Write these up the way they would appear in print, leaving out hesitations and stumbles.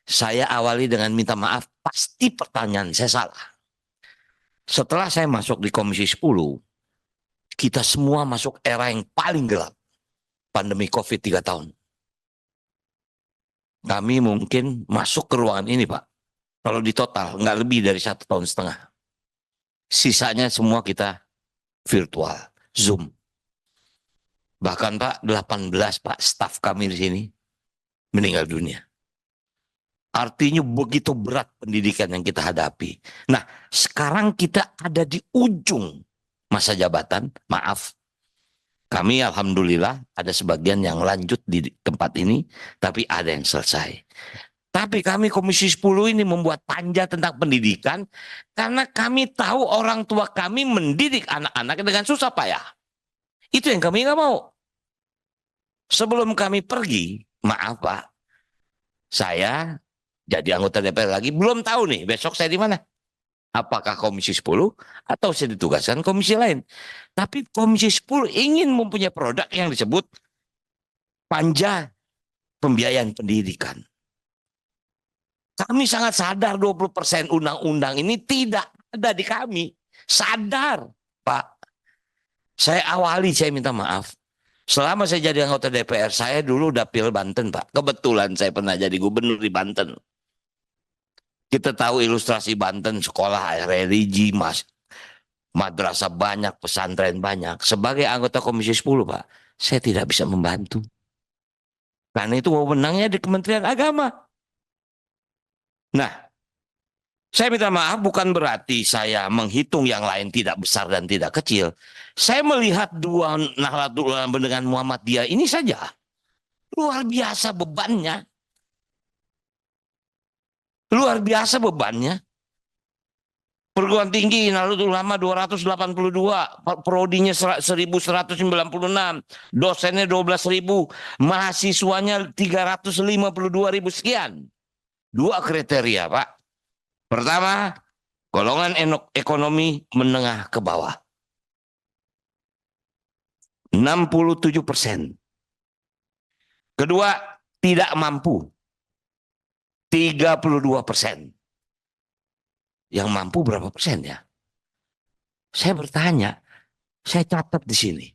Saya awali dengan minta maaf, pasti pertanyaan saya salah. Setelah saya masuk di Komisi 10, kita semua masuk era yang paling gelap. Pandemi COVID 3 tahun. Kami mungkin masuk ke ruangan ini, Pak. Kalau di total, nggak lebih dari 1,5 tahun. Sisanya semua kita virtual, Zoom. Bahkan Pak, 18 Pak, staf kami di sini meninggal dunia. Artinya begitu berat pendidikan yang kita hadapi. Nah, sekarang kita ada di ujung masa jabatan. Maaf, kami alhamdulillah ada sebagian yang lanjut di tempat ini, tapi ada yang selesai. Tapi kami Komisi 10 ini membuat panja tentang pendidikan karena kami tahu orang tua kami mendidik anak-anak dengan susah payah. Itu yang kami nggak mau. Sebelum kami pergi, maaf Pak, saya jadi anggota DPR lagi, belum tahu nih besok saya di mana. Apakah Komisi 10 atau saya ditugaskan komisi lain. Tapi Komisi 10 ingin mempunyai produk yang disebut panja pembiayaan pendidikan. Kami sangat sadar 20% undang-undang ini tidak ada di kami. Sadar, Pak. Saya awali, saya minta maaf. Selama saya jadi anggota DPR, saya dulu dapil Banten, Pak. Kebetulan saya pernah jadi gubernur di Banten. Kita tahu ilustrasi Banten, sekolah religi, madrasah banyak, pesantren banyak. Sebagai anggota Komisi 10, Pak, saya tidak bisa membantu. Karena itu wewenangnya di Kementerian Agama. Nah, saya minta maaf bukan berarti saya menghitung yang lain tidak besar dan tidak kecil. Saya melihat dua Nahdlatul Ulama dengan Muhammadiyah ini saja. Luar biasa bebannya. Luar biasa bebannya. Perguruan tinggi Nahdlatul Ulama 282, prodinya 1196, dosennya 12.000, mahasiswanya 352.000 sekian. Dua kriteria, Pak. Pertama, golongan ekonomi menengah ke bawah. 67%. Kedua, tidak mampu. 32%. Yang mampu berapa persen ya? Saya bertanya, saya catat di sini.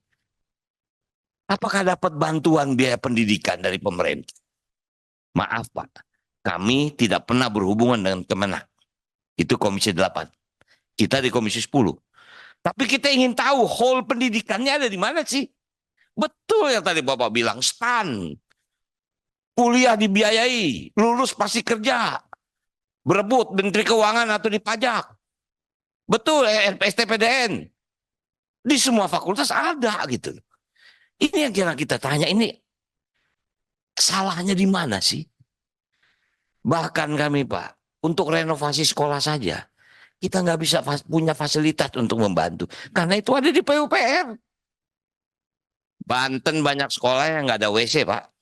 Apakah dapat bantuan biaya pendidikan dari pemerintah? Maaf Pak, kami tidak pernah berhubungan dengan Kemenak. Itu Komisi 8. Kita di Komisi 10. Tapi kita ingin tahu whole pendidikannya ada di mana sih? Betul yang tadi Bapak bilang, STAN. Kuliah dibiayai, lulus pasti kerja. Berebut Menteri Keuangan atau di pajak. Betul, STPDN. Di semua fakultas ada gitu. Ini yang kita tanya, ini salahnya di mana sih? Bahkan kami Pak, untuk renovasi sekolah saja, kita nggak bisa punya fasilitas untuk membantu. Karena itu ada di PUPR. Banten banyak sekolah yang nggak ada WC Pak.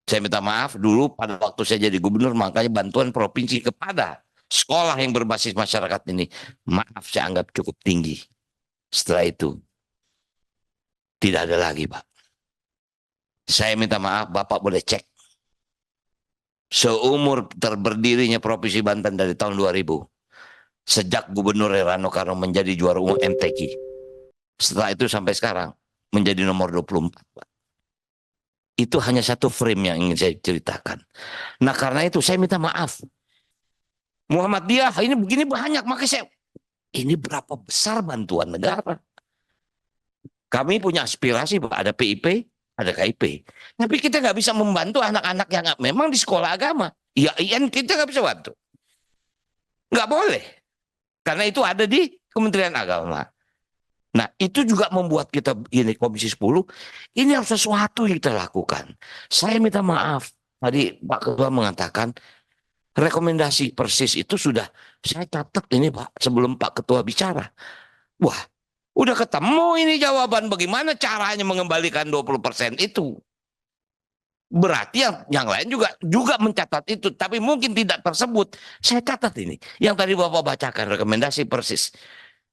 Saya minta maaf dulu pada waktu saya jadi gubernur, makanya bantuan provinsi kepada sekolah yang berbasis masyarakat ini, maaf saya anggap cukup tinggi. Setelah itu, tidak ada lagi Pak. Saya minta maaf, Bapak boleh cek. Seumur terberdirinya Provinsi Banten dari tahun 2000, sejak Gubernur Rano Karno menjadi juara umum MTQ, setelah itu sampai sekarang menjadi nomor 24 Pak. Itu hanya satu frame yang ingin saya ceritakan. Nah karena itu saya minta maaf. Muhammadiyah ini begini banyak, makanya saya, ini berapa besar bantuan negara. Kami punya aspirasi, Pak, ada PIP, ada KIP. Tapi kita nggak bisa membantu anak-anak yang memang di sekolah agama. Ya, kita nggak bisa bantu. Nggak boleh. Karena itu ada di Kementerian Agama. Nah, itu juga membuat kita ini Komisi 10, ini harus sesuatu yang kita lakukan. Saya minta maaf. Tadi Pak Ketua mengatakan rekomendasi persis itu sudah saya catat ini Pak sebelum Pak Ketua bicara. Wah, udah ketemu ini jawaban bagaimana caranya mengembalikan 20% itu. Berarti yang lain juga mencatat itu, tapi mungkin tidak tersebut. Saya catat ini. Yang tadi Bapak bacakan rekomendasi persis.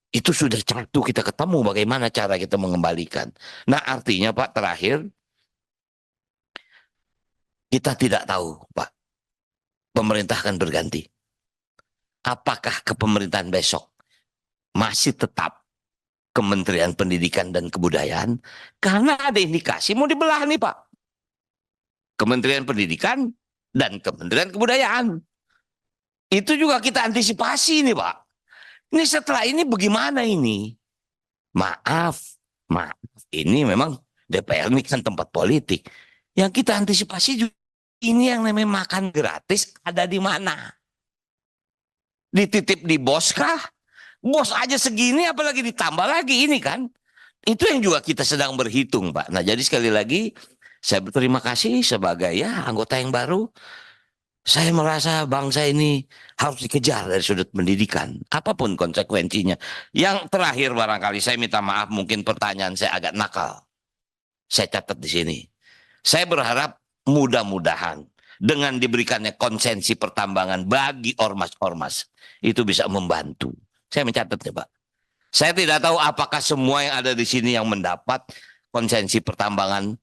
Itu sudah satu kita ketemu bagaimana cara kita mengembalikan. Nah artinya Pak terakhir, kita tidak tahu Pak pemerintah akan berganti. Apakah kepemerintahan besok masih tetap Kementerian Pendidikan dan Kebudayaan? Karena ada indikasi mau dibelah nih Pak. Kementerian Pendidikan dan Kementerian Kebudayaan. Itu juga kita antisipasi nih Pak. Ini setelah ini bagaimana ini? Maaf, ini memang DPR ini kan tempat politik. Yang kita antisipasi juga ini yang namanya makan gratis ada di mana? Dititip di bos kah? Bos aja segini apalagi ditambah lagi ini kan. Itu yang juga kita sedang berhitung Pak. Nah jadi sekali lagi saya berterima kasih sebagai ya anggota yang baru. Saya merasa bangsa ini harus dikejar dari sudut pendidikan. Apapun konsekuensinya. Yang terakhir barangkali saya minta maaf mungkin pertanyaan saya agak nakal. Saya catat di sini. Saya berharap mudah-mudahan dengan diberikannya konsensi pertambangan bagi ormas-ormas itu bisa membantu. Saya mencatatnya Pak. Saya tidak tahu apakah semua yang ada di sini yang mendapat konsensi pertambangan.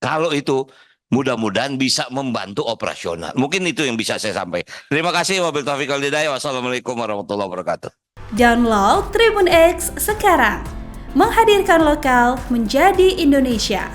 Kalau itu mudah-mudahan bisa membantu operasional. Mungkin itu yang bisa saya sampaikan. Terima kasih. Wabillahi taufiq wal hidayah. Wassalamualaikum warahmatullahi wabarakatuh. Download Tribun X sekarang. Menghadirkan lokal menjadi Indonesia.